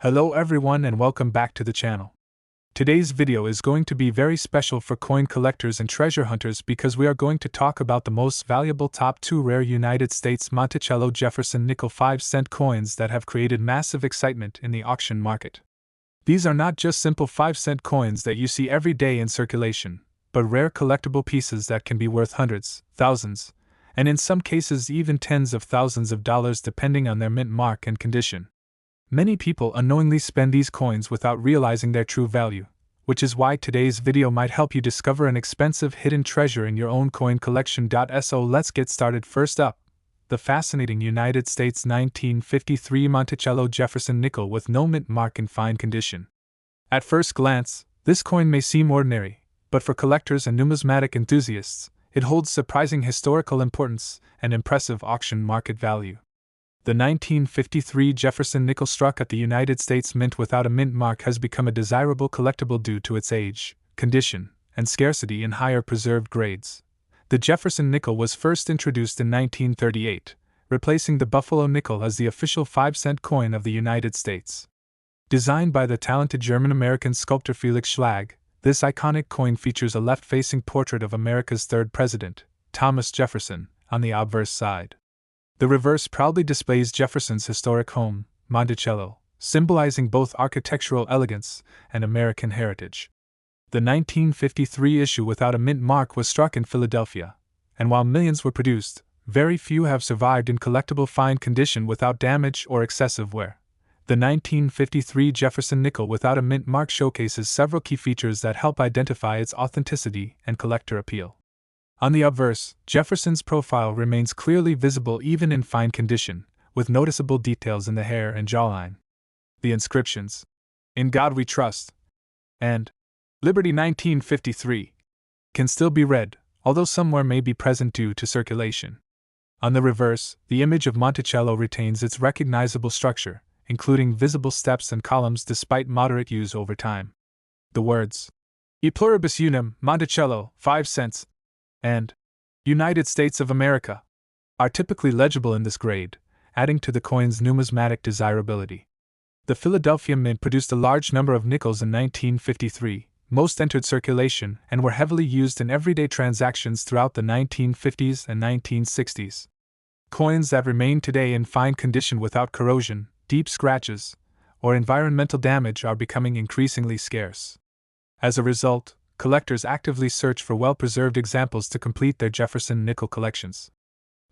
Hello everyone and welcome back to the channel. Today's video is going to be very special for coin collectors and treasure hunters because we are going to talk about the most valuable top 2 rare United States Monticello Jefferson nickel 5-cent coins that have created massive excitement in the auction market. These are not just simple 5-cent coins that you see every day in circulation, but rare collectible pieces that can be worth hundreds, thousands, and in some cases even tens of thousands of dollars depending on their mint mark and condition. Many people unknowingly spend these coins without realizing their true value, which is why today's video might help you discover an expensive hidden treasure in your own coin collection. So let's get started. First up, the fascinating United States 1953 Monticello Jefferson nickel with no mint mark in fine condition. At first glance, this coin may seem ordinary, but for collectors and numismatic enthusiasts, it holds surprising historical importance and impressive auction market value. The 1953 Jefferson nickel struck at the United States Mint without a mint mark has become a desirable collectible due to its age, condition, and scarcity in higher preserved grades. The Jefferson nickel was first introduced in 1938, replacing the Buffalo nickel as the official 5-cent coin of the United States. Designed by the talented German-American sculptor Felix Schlag, this iconic coin features a left-facing portrait of America's third president, Thomas Jefferson, on the obverse side. The reverse proudly displays Jefferson's historic home, Monticello, symbolizing both architectural elegance and American heritage. The 1953 issue without a mint mark was struck in Philadelphia, and while millions were produced, very few have survived in collectible fine condition without damage or excessive wear. The 1953 Jefferson nickel without a mint mark showcases several key features that help identify its authenticity and collector appeal. On the obverse, Jefferson's profile remains clearly visible even in fine condition, with noticeable details in the hair and jawline. The inscriptions, "In God We Trust," and "Liberty 1953," can still be read, although somewhere may be present due to circulation. On the reverse, the image of Monticello retains its recognizable structure, including visible steps and columns despite moderate use over time. The words, "E pluribus unum, Monticello, 5 cents," and "United States of America" are typically legible in this grade, adding to the coin's numismatic desirability. The Philadelphia Mint produced a large number of nickels in 1953, most entered circulation and were heavily used in everyday transactions throughout the 1950s and 1960s. Coins that remain today in fine condition without corrosion, deep scratches, or environmental damage are becoming increasingly scarce. As a result, collectors actively search for well-preserved examples to complete their Jefferson nickel collections.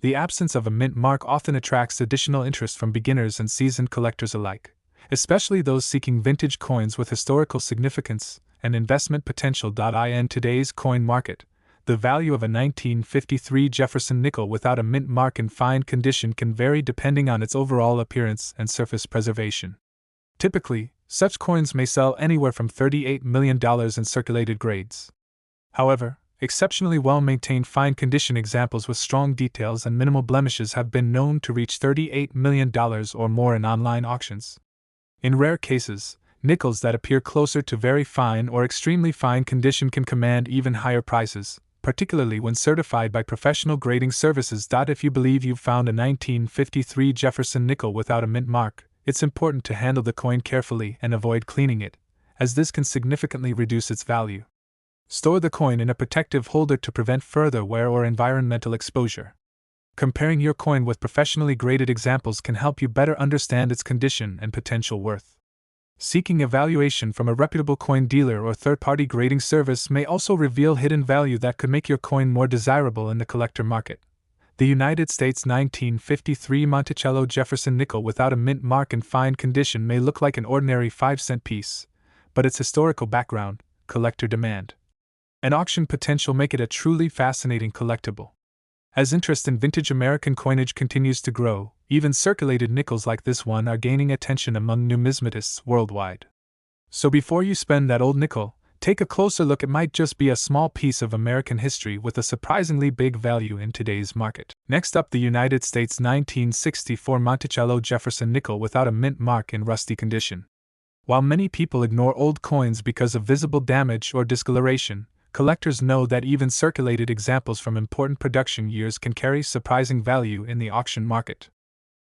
The absence of a mint mark often attracts additional interest from beginners and seasoned collectors alike, especially those seeking vintage coins with historical significance and investment potential. In today's coin market, the value of a 1953 Jefferson nickel without a mint mark in fine condition can vary depending on its overall appearance and surface preservation. Typically, such coins may sell anywhere from $38 million in circulated grades. However, exceptionally well-maintained fine-condition examples with strong details and minimal blemishes have been known to reach $38 million or more in online auctions. In rare cases, nickels that appear closer to very fine or extremely fine condition can command even higher prices, particularly when certified by professional grading services. If you believe you've found a 1953 Jefferson nickel without a mint mark, it's important to handle the coin carefully and avoid cleaning it, as this can significantly reduce its value. Store the coin in a protective holder to prevent further wear or environmental exposure. Comparing your coin with professionally graded examples can help you better understand its condition and potential worth. Seeking evaluation from a reputable coin dealer or third-party grading service may also reveal hidden value that could make your coin more desirable in the collector market. The United States 1953 Monticello Jefferson nickel without a mint mark in fine condition may look like an ordinary 5-cent piece, but its historical background, collector demand, and auction potential make it a truly fascinating collectible. As interest in vintage American coinage continues to grow, even circulated nickels like this one are gaining attention among numismatists worldwide. So before you spend that old nickel, take a closer look. It might just be a small piece of American history with a surprisingly big value in today's market. Next up, the United States 1964 Monticello Jefferson nickel without a mint mark in rusty condition. While many people ignore old coins because of visible damage or discoloration, collectors know that even circulated examples from important production years can carry surprising value in the auction market.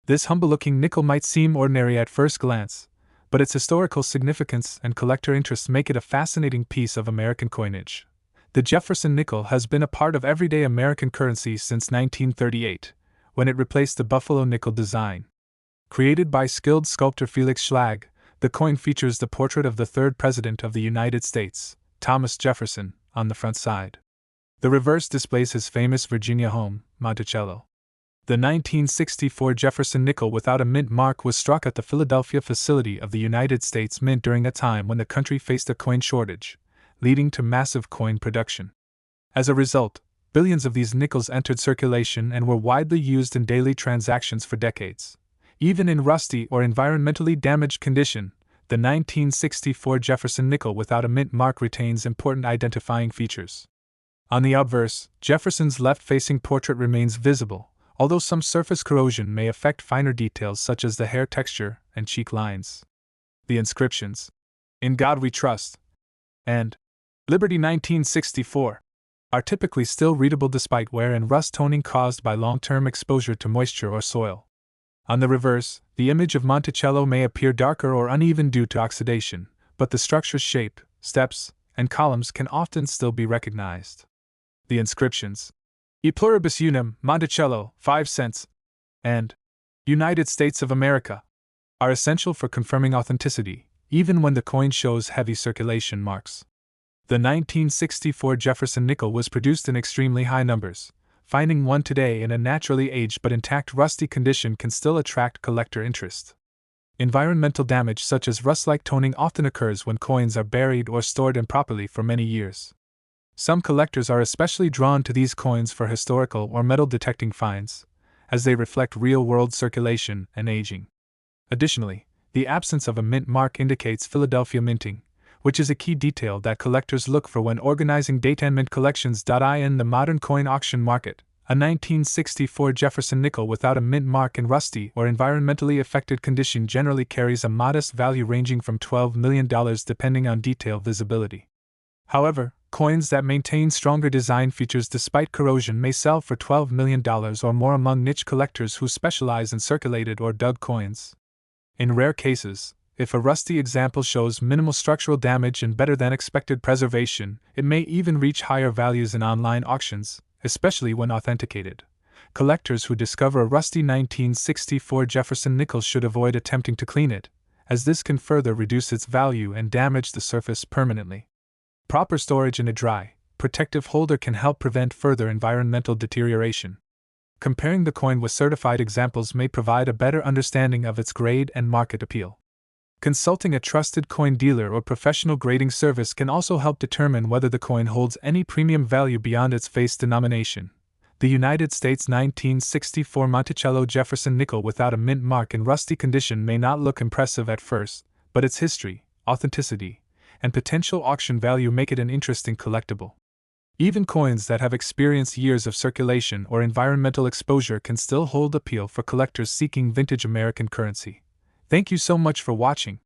This humble-looking nickel might seem ordinary at first glance, but its historical significance and collector interest make it a fascinating piece of American coinage. The Jefferson nickel has been a part of everyday American currency since 1938, when it replaced the buffalo nickel design. Created by skilled sculptor Felix Schlag, the coin features the portrait of the third President of the United States, Thomas Jefferson, on the front side. The reverse displays his famous Virginia home, Monticello. The 1964 Jefferson nickel without a mint mark was struck at the Philadelphia facility of the United States Mint during a time when the country faced a coin shortage, leading to massive coin production. As a result, billions of these nickels entered circulation and were widely used in daily transactions for decades. Even in rusty or environmentally damaged condition, the 1964 Jefferson nickel without a mint mark retains important identifying features. On the obverse, Jefferson's left-facing portrait remains visible, although some surface corrosion may affect finer details such as the hair texture and cheek lines. The inscriptions, "In God We Trust," and "Liberty 1964," are typically still readable despite wear and rust toning caused by long-term exposure to moisture or soil. On the reverse, the image of Monticello may appear darker or uneven due to oxidation, but the structure's shape, steps, and columns can often still be recognized. The inscriptions, "E pluribus unum, Monticello, 5 cents," and "United States of America," are essential for confirming authenticity, even when the coin shows heavy circulation marks. The 1964 Jefferson nickel was produced in extremely high numbers. Finding one today in a naturally aged but intact rusty condition can still attract collector interest. Environmental damage such as rust-like toning often occurs when coins are buried or stored improperly for many years. Some collectors are especially drawn to these coins for historical or metal-detecting finds, as they reflect real-world circulation and aging. Additionally, the absence of a mint mark indicates Philadelphia minting, which is a key detail that collectors look for when organizing data and mint collections. In the modern coin auction market, a 1964 Jefferson nickel without a mint mark in rusty or environmentally affected condition generally carries a modest value ranging from $12 million depending on detail visibility. However, coins that maintain stronger design features despite corrosion may sell for $12 million or more among niche collectors who specialize in circulated or dug coins. In rare cases, if a rusty example shows minimal structural damage and better than expected preservation, it may even reach higher values in online auctions, especially when authenticated. Collectors who discover a rusty 1964 Jefferson nickel should avoid attempting to clean it, as this can further reduce its value and damage the surface permanently. Proper storage in a dry, protective holder can help prevent further environmental deterioration. Comparing the coin with certified examples may provide a better understanding of its grade and market appeal. Consulting a trusted coin dealer or professional grading service can also help determine whether the coin holds any premium value beyond its face denomination. The United States 1964 Monticello Jefferson nickel without a mint mark in rusty condition may not look impressive at first, but its history, authenticity, and potential auction value make it an interesting collectible. Even coins that have experienced years of circulation or environmental exposure can still hold appeal for collectors seeking vintage American currency. Thank you so much for watching.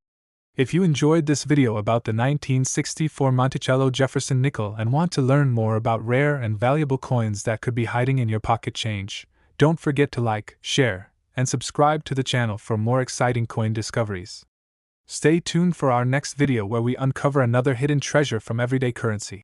If you enjoyed this video about the 1964 Monticello Jefferson nickel and want to learn more about rare and valuable coins that could be hiding in your pocket change, don't forget to like, share, and subscribe to the channel for more exciting coin discoveries. Stay tuned for our next video where we uncover another hidden treasure from everyday currency.